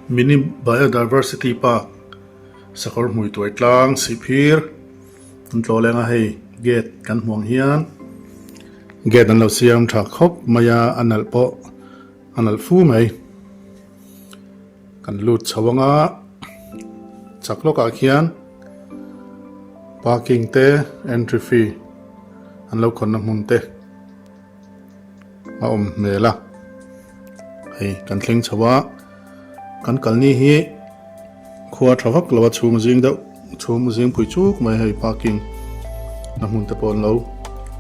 Mini Biodiversity Park sakor mui tuai tlang sipir an tlo lenga hei gate kan hmuang hian gate an lo siam tha khop maya anal po anal fu mai kan lut chawanga chakloka khian parking te entry fee an lo khon na hmun te a mela hei kan thleng chawa kan kalni hi khua thavak lawa chhum jing deuh chhum jing pui chuk mai hei parking na hmun te pon lo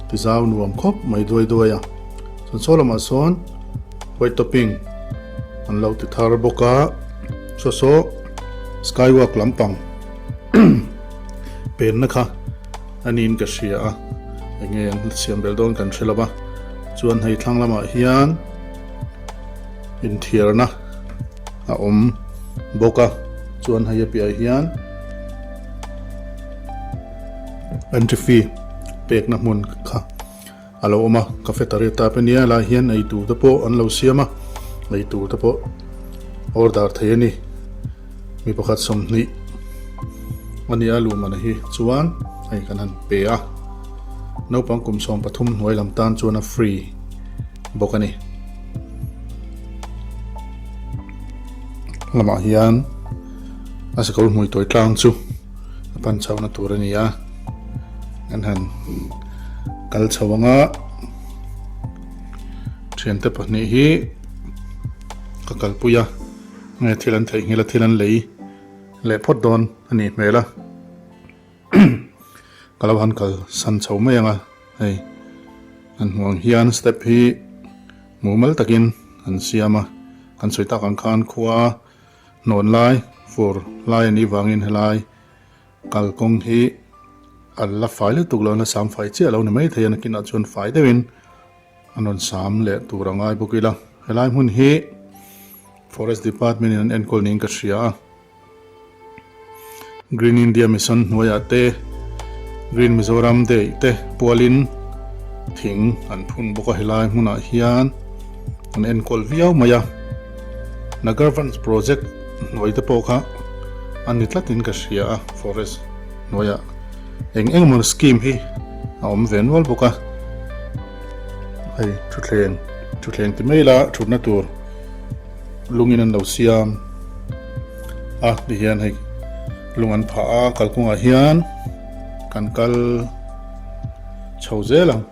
ti zau nuam khop mai doi a solama son white topping an lo ti thar boka so skywalk lampang pen na kha anin ka sia a engen siam beldon kan threlaba chuan hei thlang lama hian in thiar na a boka chuan hei api hian entry fee pek na hmun kha alo oma cafeteria ta penia la hian ei tu te po an lo siama ei tu te po order thei ani mi pakhat som ni ani alu man hi chuan ei kanan pe a no pang kum som pathum hoi lam tan chuan a free bokani lama hian asakol mui toi tlang chu pan chawna tur ani a an han kal chawanga thian te pahnih hi ka kalpuya nge thilan thei ngela thilan lei le phot don ani hmela kalawan kal san chau mai anga hei an huang hian step hi mumal takin an siama kan soita kan khan khuwa non lai for lai ani wangin helai kal kong hi alla file tuklo na sam fai chi alo na mai thaya na kin achon fai dewin anon sam le turangai bukila helai mun hi forest department in enkol ning ka ria green india mission noya te green mizoram de te polin thing an phun boka helai muna hian an enkol viau maya nagar vans project noi te poka an nitlatin ka ria forest noya eng mon scheme hi aom venwal boka ai thutleng ti maila thutna tur lungin an lo siam a di hian hei lungan pha a kalkunga hian kan kal chhozelang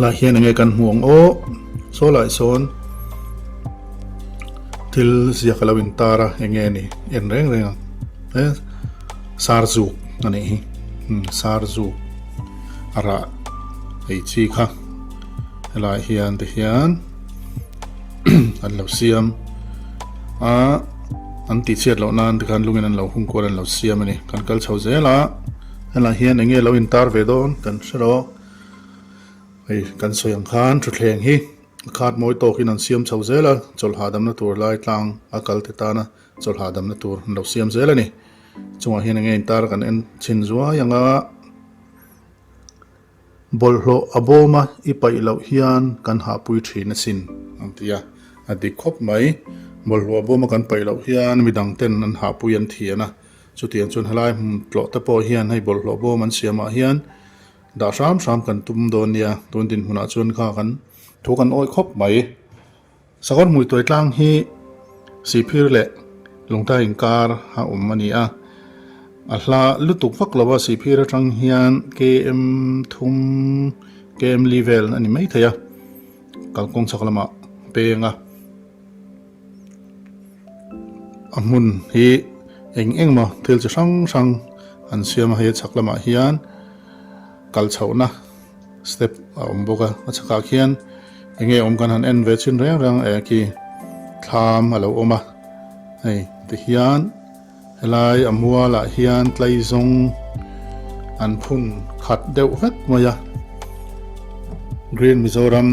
la hian nge kan huang o so lai son til zia kalawin tara enge ni en reng sarzu ani hi sarzu ara ei chi kha la hian te hian an lo siam a an ti chet lo nan te kan lungin an lo hung ko an lo siam ani kan kal chho zela la hian enge lo in tar ve don kan shro ei kan soyang khan thuthleng hi khat moi to kin an siam chho zela chol hadam na tur lai tlang akal te ta na chol hadam na tur lo siam zela ni chunga hian enge in tar kan en chin zuwa yanga bolhlo aboma ipai lo hian kan ha pui thina sin antia adi khop mai bolhlo aboma kan pai lo hian midang ten an ha pui an thiana chutian chun halai tlo te po hian hei bolhlo aboma an siama hian da sam kan tum don nia ton din huna chun kha kan thukan oi khop mai sakon mui toi tlang hi sipir le lungta inkar ha mani a ahla lutuk vak lawa sipir atang hian km thum km level ani mai thaya kalkong chaklama penga amun hi eng ma thil chi sang an siam hi chaklama hian kal chhauna step boka achaka khian enge kan han en vechin rang ki thlam alo oma hei ti hian helai amua la hian tlai zong an phun khat deuh vek maya green mizoram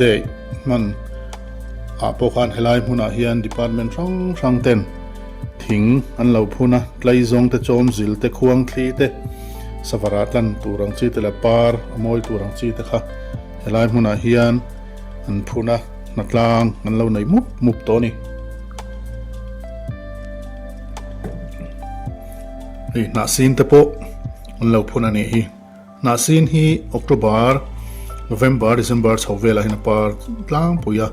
de man a pokhan helai hmuna hian department rang ten thing an lo phuna tlai zong te chom zil te khuang thli te savarat lan turang chi te la par amoi turang chi te kha helai hmuna hian an phuna natlang an lo nei mup to ni na sin te po an lo phuna ni hi na sin hi October November December chhovela hina par tlang puya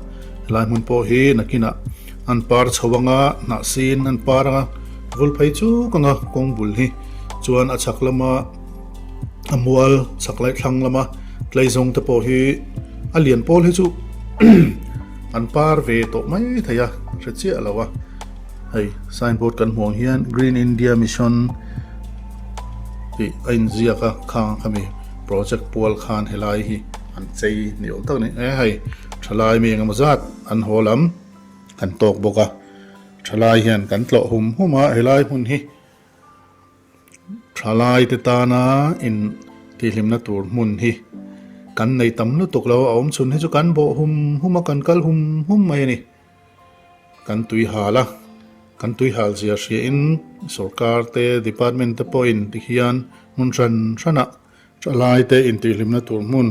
helai hmun po hi nakina an par chhawanga na sin an paranga vul phai chu kanga kongbul hi chuan a chaklama amual saklai thlang lama tleizong te po hi alian pol hi chu an par ve to mai thaya rechi alawa hei signboard kan huang hian Green India Mission ti ain zia ka khang khami project pol khan helai hi an chei ni ol tak ni hei thalai mi ngamazat an holam kan tok boka thalai hian kan tlo huma helai hun hi thalai te ta na in ti hlimna tur mun hi kan nei tam lu tok lo aum chun hi chu kan bo huma kan kal hum mai ni kan tui hala kan tui hal zia hri in sarkar te department te point ti hian mun rana thalai te in ti hlimna tur mun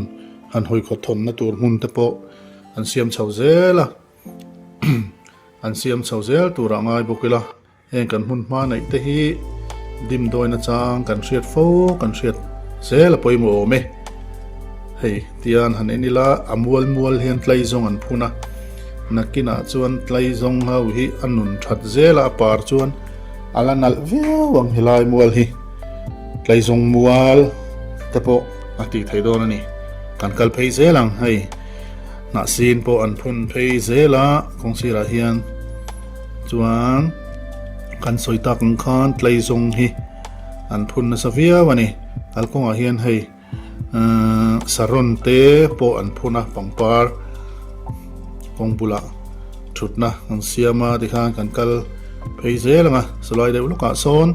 han hoi kho thon na tur mun te po an siam chho zela an siam chho zel tura ngai bokila en kan hun ma nei te hi dim doina chang kan hriat fo kan hriat zela poimo me hei tian han enila mual hian tleizong an phuna nakina chuan tleizong hau hi anun that zela par chuan alanal viawang hilai mual hi tleizong mual tepo ati theidon ani kan kal phei zelang hei na sin po an phun phei zela kongsira hian chuan kan soita kang khan tleizong hi an phun na savia wani alkonga hian hei saron te po an phuna pangpar kongbula thutna an siama dikhan kan kal phei zelanga solai deu luka son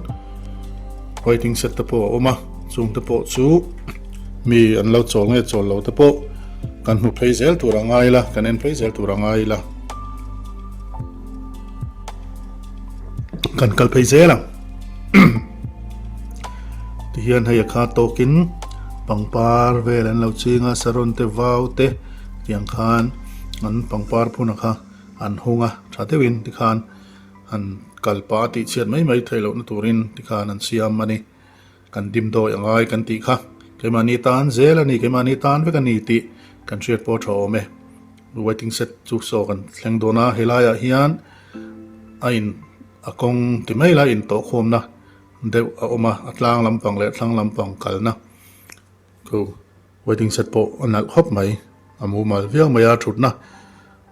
waiting set te po oma chung te po chu mi an lo chol nge chol lo te po kan hu phei zel turangai la kan en phei zel turangai la kan kal phei zelang ti hian hei kha tokin pangpar velan lo chinga saron te vau te tiang khan an pangpar phuna kha an hunga thatewin ti khan an kalpa ti chiat mai thailo na turin ti khan an siam mani kan dim do angai kan ti kha kemani tan zelani kemani tan ve kan ni ti kan chiat po tho me waiting set chu so kan thleng dona helaya hian ain akong ti mai la in to khom na deu oma atlang lampang le thlang lampang kalna ko waiting set po anal khop mai amu mal viang maya thutna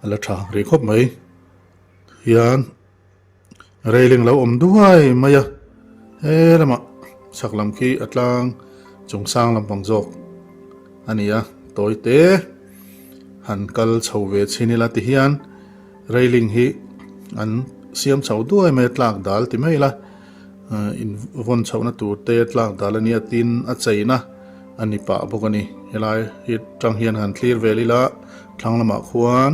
ala tha ri khop mai hian railing lo om duai maya lama saklam ki atlang chungsang lampang jok ania toite han kal chhowe chinila ti hian railing hi an siam chho duai mai tlak dal ti mai la in von chhona tur te tlak dal ania tin a cheina ani pa bokani helai hi tang hian han clear velila thanglama khuan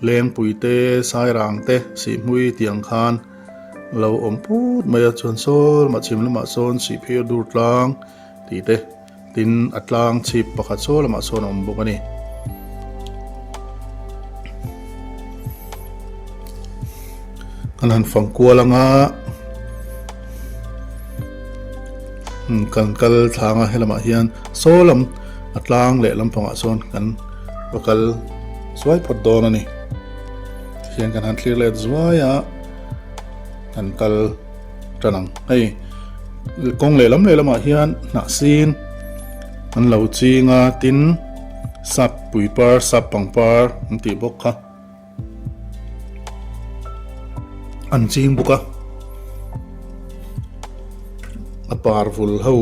leng puite sai rang te si mui tiang khan lo om put maya chon sol ma chim lama son si phir dur tlang ti te tin atlang chip pakhat sol lama son om bokani kan han fangkualanga kan kal thanga helama hian solam atlang le lampanga son kan bakal swai pot don ani hian kan han clear le zwaya kan kal tanang hei kong le lama hian na sin an lo chinga tin sap puipar sap pangpar anti bokha an ching buka apar vul ho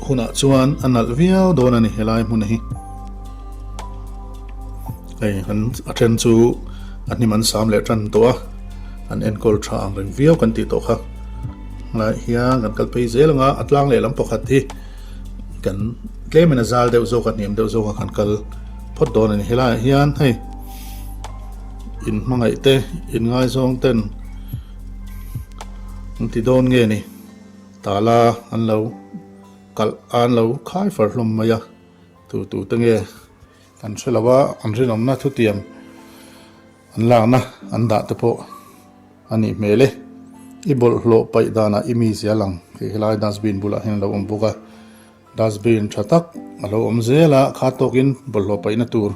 huna chuan anal viau don ani helai mun hi ei an athen chu ani man sam le tran to an enkol tha ang reng viau kan ti to kha la hian kan kal pei zelanga atlang le lam pakhat hi kan kemena zal deu zo kan niam deu zo kan kal phot don ani helai hian hei in mangai te in ngai zong ten ti don nge ni tala an lo kal an lo khai far hlom maya tu tange kan selawa an rinom na thu tiam an lang na an da te po ani mele ibol hlo pai dana imi sia lang ke helai dustbin bula hen lo om buka dustbin thatak alo om zela kha tokin bol hlo pai na tur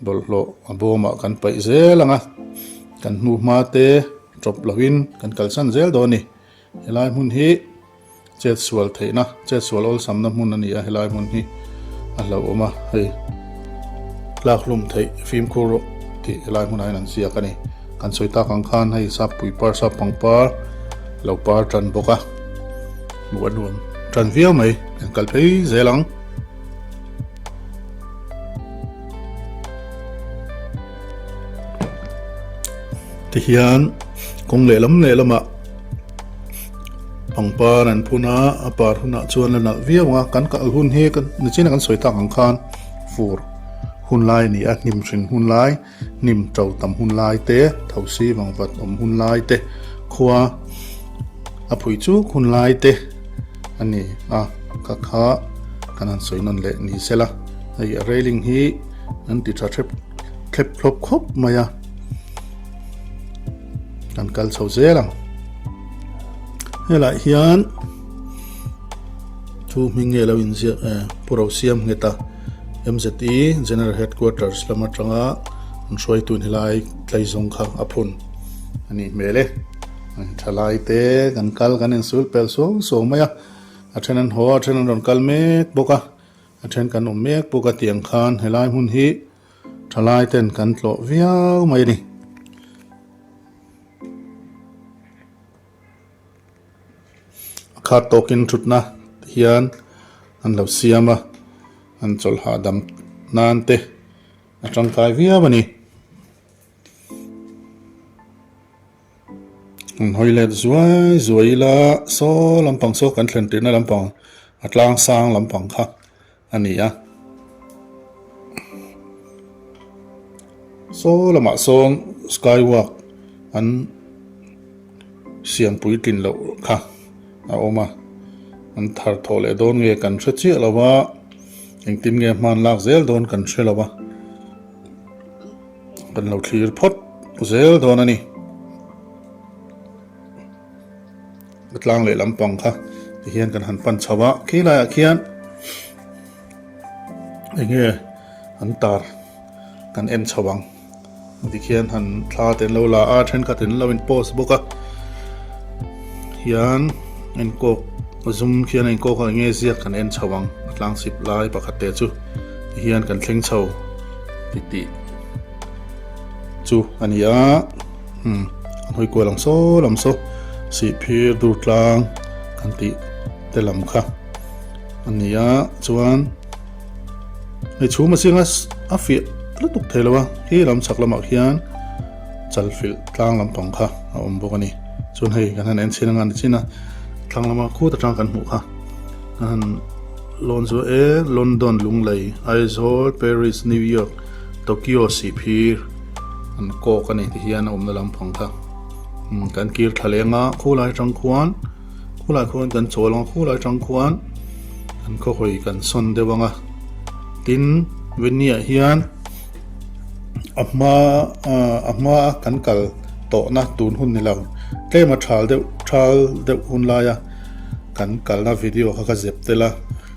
bol hlo aboma kan pai zelanga kan nu ma te drop lawin kan kalsan zel doni helai mun hi chet sual theina chet sual ol samna mun ani a helai mun hi alo oma hei laklum thei film khuro ti helai mun ai nan sia kani kan soita kang khan hei sap pui par sap pang par lo par tran boka muanum tran via mai kan kal phei zelang ti hian kong le lama pangpar an phuna apar huna chuan lana viawa kan ka hun he kan nichina kan soita kang khan fur hun lai ni a nim thin hun lai nim trau tam hun lai te thosi wangwat om hun lai te khwa a phui chu hun lai te ani a ka kha kanan soinon le ni sela ai railing hi an ti tha thep khep khlop khop maya kan kal chho zelang helai hian thu minge lo in zia puro siam ngeta MZE General Headquarters lama tanga an shoi tun helai tlaizong kha aphun ani mele an thalai te kan kal kan in sul pel so maya athanan ho athanan ron kal mek boka athan kan mek boka tiang khan helai hun hi thalai ten kan tlo viau mai ni kha tokin thutna hian an lo siama an chol ha dam nan te atang kai via bani an hoile zuai la so lampang so kan thlen tin lampang atlang sang lampang kha ania so lama song skywalk an siam pui tin lo kha a oma an thar thole don nge kan thchi lawa engtim nge man lak zel don kan thelawa kan lo clear phot zel don ani atlang le lampang kha ti hian kan han pan chawa khila khian enge an tar kan en chawang ti khian han thla ten lo la a then ka ten lo in post boka hian en ko zoom khian en ko ka nge ziak kan en chawang atlang sip lai pakhate chu hian kan thleng chho ti chu ania an hoi ko lang so lam so si phir dur tlang kan ti te lam kha ania chuan ei chu ma singa a fi lutuk thelawa hi lam chaklama hian chalfil tlang lampang kha a om bokani chun hei kan han en chinanga ni china tlanglama khu ta tang kan mu kha an lonzo London lunglei Aizawl Paris New York Tokyo Sipir an ko kani ti hian om na lampang kha kan kir thalenga khulai tangkhuan kan cholong khulai tangkhuan an ko hoi kan son dewanga tin venia hian amma kan kal to na tun hun ni law tlema thal deuh hun laia kan kalna video kha zep tela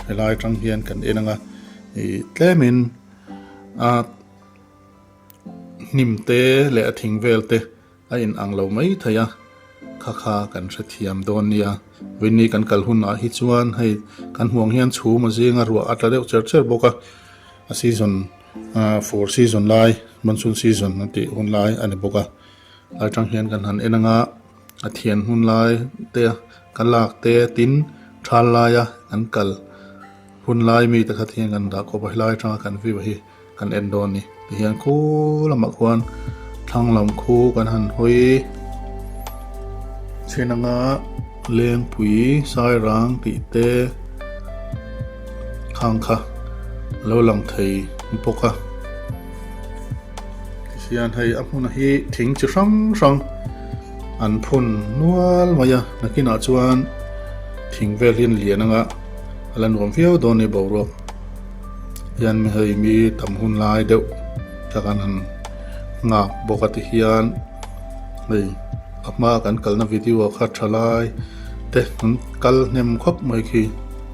helai tang hian kan enanga tlemin nimte le athing velte a in anglo mai thaya kha kan thathiam don nia winni kan kal hun a hi chuan hei kan huang hian chu ma zinga ruwa atla deuh cher boka a season 4 season lai monsoon season ati hun lai ani boka lai tang hian kan han enanga a thian hun lai te kan lak te tin thal laia kan kal hun lai mi ta khathian kan da ko ba lai tang kan vi hi kan en don ni ti hian khu lama khuan thang lam khu kan han hoi chenanga leng pui sai rang ti te khang kha lo lang thei poka sian hei amuna hi thing chi rang an phun nual maya nakina chuan thing vel hin lian anga alan rom fiao don ni boro yan mi hei mi tam hun lai deuh takan han nga bokati hian hei ama kan kalna video kha thalai te kal nem khop mai khi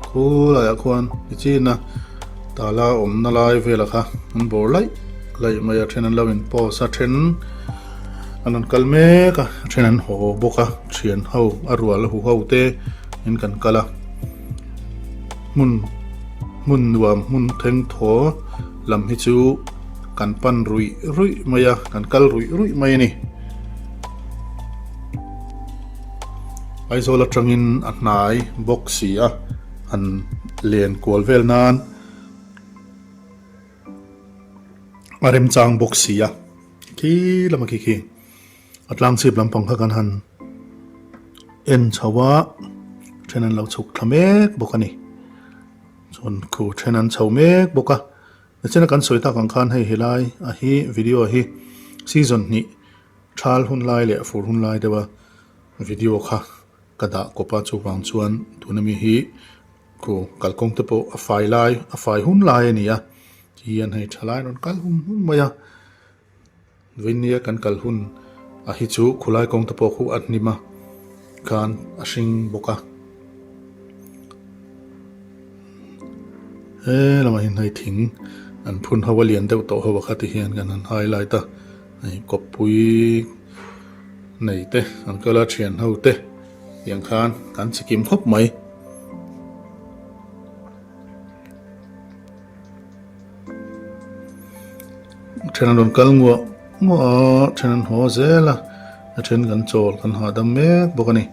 khu la ya khwan ichina tala om na lai vela kha an bor lai mai a then an lawin po sa then anan kalme ka then an ho boka thian ho arwal hu ho te in kan kala mun nuam mun theng tho lam hi chu kan pan rui maya kan kal rui mai ni aizola trangin atnai boxia an len kol vel nan arem chang boxia ki lama ki atlang sip lampang kha kan han en chawa thenan lo chuk thamek bokani chon khu thenan chaumek boka chena kan soita kan khan hei helai a hi video hi season ni thal hun lai le fur hun lai dewa video kha kada kopa chu wang chuan tunami hi ko kalkong te po a fai hun lai ania hian hei thalai non kal hun maya vinia kan kal hun a hi chu khulai kong te po khu atnima kan ashing boka lama hin hei thing an phun hawa lian deuh to hawa khati hian kan an highlight a ai kopui nei te an kala thian ho te yang khan kan sikim khop mai thenan don kal ngo thenan ho zela a then kan chol kan ha dam me bokani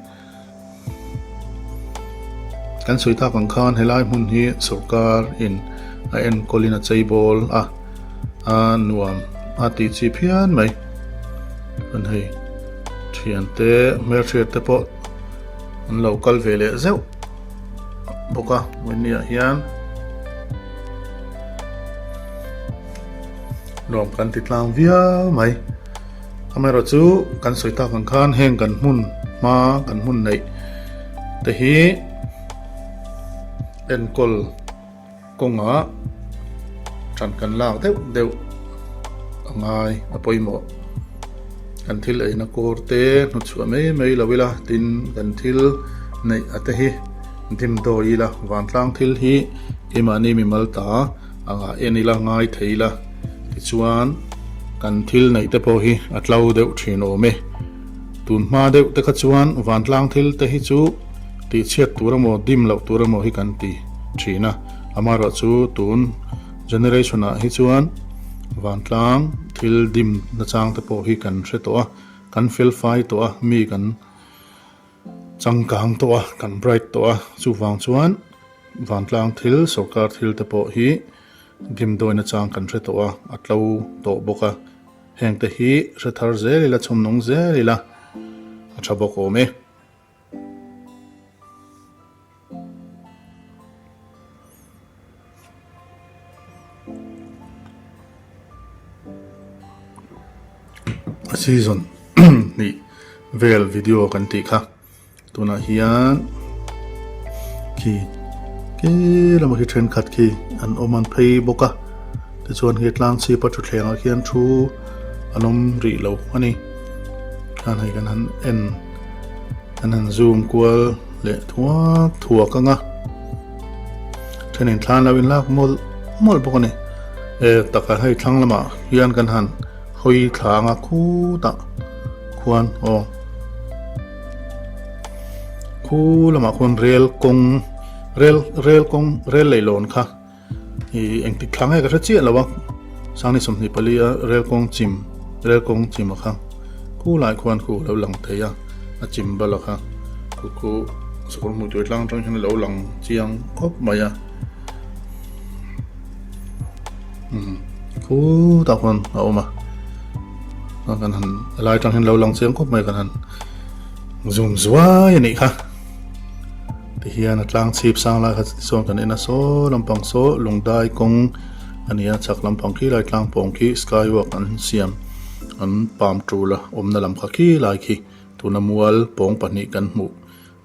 kan soita kan khan helai mun hi sarkar in a en kolina chaibol a nuam a ti chi phian mai an hei thian te mer te po an local vele zeu boka wenia hian rom kan titlang via mai amero chu kan soita kan khan heng kan mun ma kan mun nei te hi en kol konga chan kan lang deuh angai apoimo kan thil ei na korte nu chu mai lawila tin kan thil nei ate hi dim do ila wan tlang thil hi imani mi malta anga enila ngai theila ti chuan kan thil nei te po hi atlau deuh thin o me tun ma deuh te kha chuan wan tlang thil te hi chu ti chet turamo dim lo turamo hi kan ti thina amara chu tun generation a hi chuan wan tlang thil dim na chang te po hi kan hreto a kan fil fai to a mi kan changkang to a kan bright to a chu wang chuan wan tlang thil sarkar thil te po hi dim doina chang kan hreto a atlo to boka heng te hi hrathar zelila chomnong zelila a thabok o me season ni vel video kan ti kha tuna hian ki lama hi trend khat ki an oman phei boka te chuan hi tlang chi pa thu thlenga khian thu anom ri lo ani kan hai kan han en an han zoom kwal le thua kanga thenin thlan lawin lak mol bokani taka hai thlang lama hian kan han hoi thanga khu ta khuan khu lama khon rel leilon kha hi engti thlang hai ka chi lawa sangni somni palia rel kong chim kha khu lai khuan khu lo lang theya a chim bala kha khu sukul mu tu lang tang lo lang chiang khop maya khu ta khon oma kan han lai tang hen lo lang chiang khop mai kan han zoom zwa yani kha ti hian atlang chip sang la kha song kan ena so lampang so lungdai kong ania chak lampang ki lai tlang pong ki skywalk an siam an palm tree la omna lam kha ki lai khi tuna mual pong pani kan mu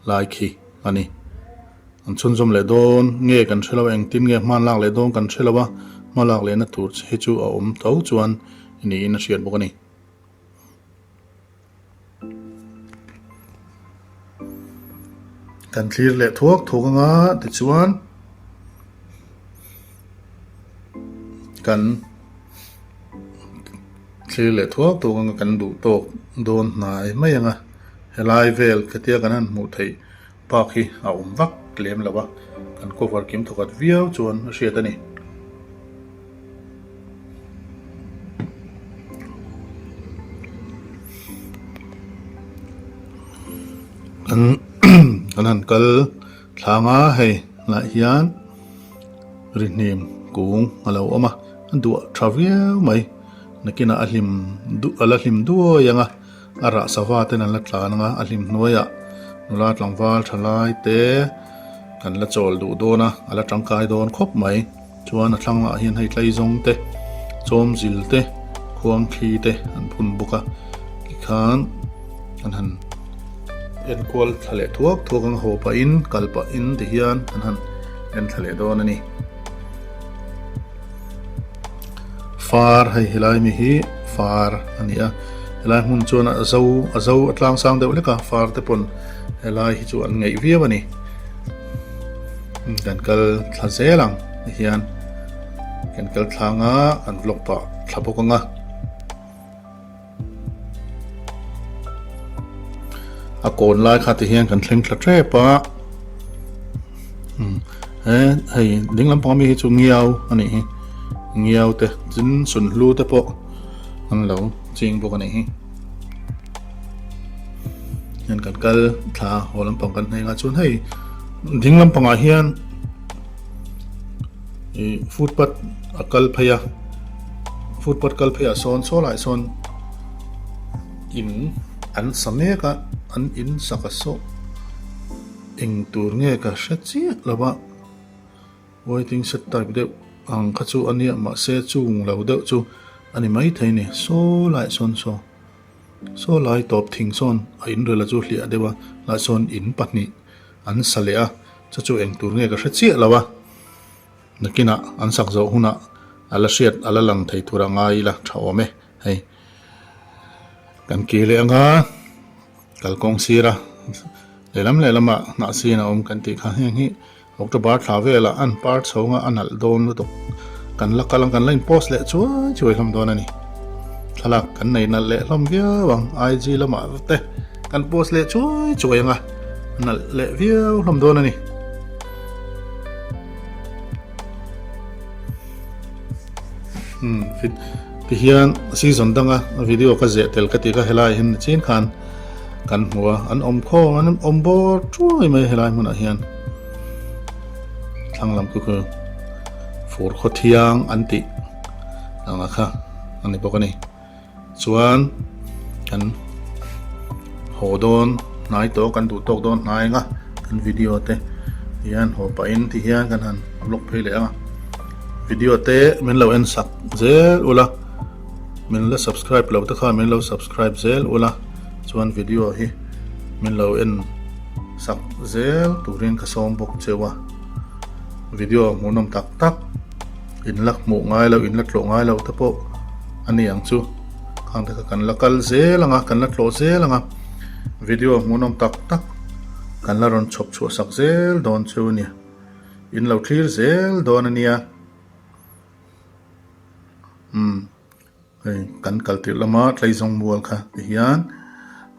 lai khi ani an chun zom le don nge kan thelo eng tin nge man lak le don kan thelo ma lak le na tur he chu a om tho chuan ni in a hriat bawk ani kan thlir le thuak anga ti chuan kan thlir le thuak anga kan du tok don hnai mai anga helai vel katia kan han mu thei pak hi a om vak klem lawa kan cover kim thokat viau chuan a hriat ani kan han kal thlanga hei la hian rihnim kung alo oma an du travel mai nakina ala hlim du yanga ara sawa ten an la tlananga a hlim hnuaya nula tlangwal thalai te kan la chol du dona ala tangkai don khop mai chuan a thlanga hian hei tlai zong te chom zil te khuang khi te an phun buka ki khan an han en kwal thale thuak ang ho pa in kalpa in ti hian an han en thale don ani far hei helai mi hi far ania helai mun chuan a zo atlang sang deuh leka far te pon helai hi chu an ngei viam ani kan kal thlazelang hian kan kal thlanga an vlog pa thlabok anga a kon lai kha ti hian kan thleng thla tre pa hei ding lampang mi hi chu ngiau ani hi ngiau te chin sun hlu te po an lo ching bawk ani hi yan kan kal thla ho lampang kan nei nga chun hei ding lampang a hian footpath akal phaya footpath kal phaya son so lai son in an sameka an in sakaso eng tur nge ka hrachi lawa waiting set type de ang khachu ania ma se chung lo de chu ani mai theini so lai son so lai top thing son a in rela chu hlia dewa la son in pahni an salea chu eng tur nge ka hrachi lawa nakina an sak zo huna ala hriat ala lang thei thura ngai la thawme hei kan kile anga kalkong sira lelama na sina kan ti kha heng hi october thavela an part chonga anal don to kan la kalang kan line post le chuai hlam don ani thalak kan nei na le hlam via wang ig lama te kan post le chuai anga nal le via hlam don ani fit ti hian season danga video ka ze tel ka ti ka helai hin chin khan kan hua an om kho an om bo troi mai helai mun a hian thanglam ku khu for kho thiang anti anga kha ani bokani chuan kan hodon nai to kan du tok don nai nga kan video te hian ho pa in ti hian kan han blog phei le anga video te men lo en sak zel ula men la subscribe lo ta kha men lo subscribe zel ula chuan video hi min lo en sak zel turin ka som bok chewa video munom tak in lak mu ngai lo in la tlo ngai lo tapo ani ang chu khang ta kan lakal zelanga kan la tlo zelanga video munom tak kan la ron chop chu sak zel don chu ni in lo clear zel don ania kan kaltir lama tlai zong mual kha hian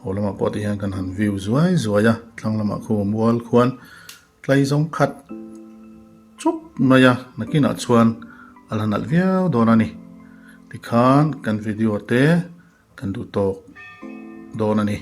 holama poti hian kan han view zuaya thlang lama khu mual khuan tlai zong khat chup maya nakina chuan alhanal viau donani tikhan kan video te kan du tok donani